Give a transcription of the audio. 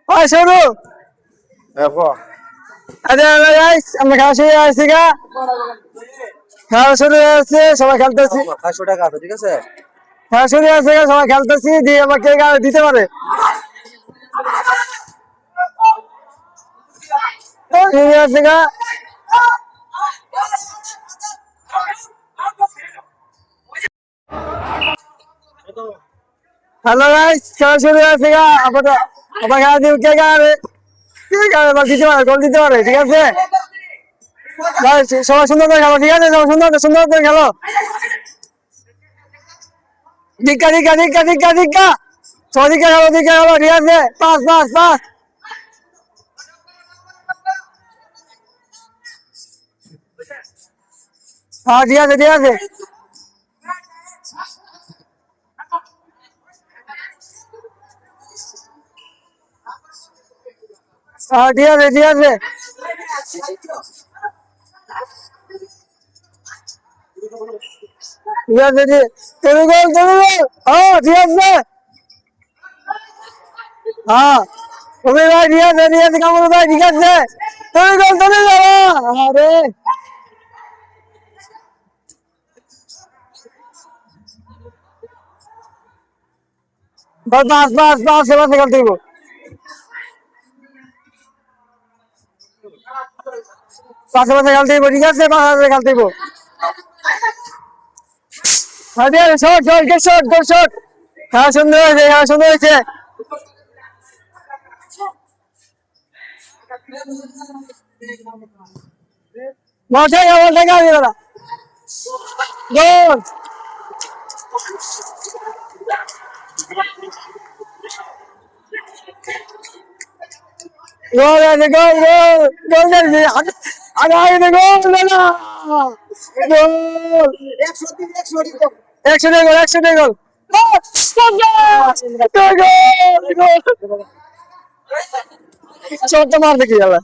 ওই শুরু। আরে গাইস আমরা খেলা শুরু হয়ে আসছি গা। খেলা শুরু হয়ে আসছে, সবাই খেলতেছি। 500 টাকা আছে, ঠিক আছে? খেলা শুরু হয়ে আসছে গা, সবাই খেলতেছি। দিয়ে আমাকে দিতে পারে। শুরু হয়ে আসছে গা। হ্যালো গাইস, খেলা শুরু হয়ে আসছে গা। আবার খেলা দিব কে গাবে? কে গাবে বা দিতে পারে, গোল দিতে পারে, ঠিক আছে? গাইস সবাই সুন্দর করে খেলো, ঠিক আছে? সবাই সুন্দর করে খেলো। দিক্কা দিক্কা দিক্কা দিক্কা দিক্কা সবাই দিক্কা খেলো, ঠিক আছে? Pass pass pass. হ্যাঁ ঠিক আছে, ঠিক আছে। হ্যাঁ ঠিক আছে, ঠিক আছে। ঠিক আছে, তুমি গোল, তুমি গোল। হ্যাঁ ঠিক আছে। হ্যাঁ তুমি ভাই, ঠিক আছে, ঠিক আছে। কামড় ভাই, ঠিক আছে। তুমি গোল, তুমি গোল। আরে বাস বাস বাস বাস, এবার খেলতে হইব। পাশে পাশে খেলতে হইব, ঠিক আছে? পাশে খেলতে হইব। হ্যাঁ ঠিক আছে, শট শট গেট শট, গোল শট। খেলা সুন্দর হয়েছে, খেলা সুন্দর হয়েছে। বল থেকে গোল। গোল আছে, গোল গোল গোল দেখছি। আগে গোল না। গোল 100 গোল, 100 গোল। গোল গোল। শটটা মারবে কি গেল?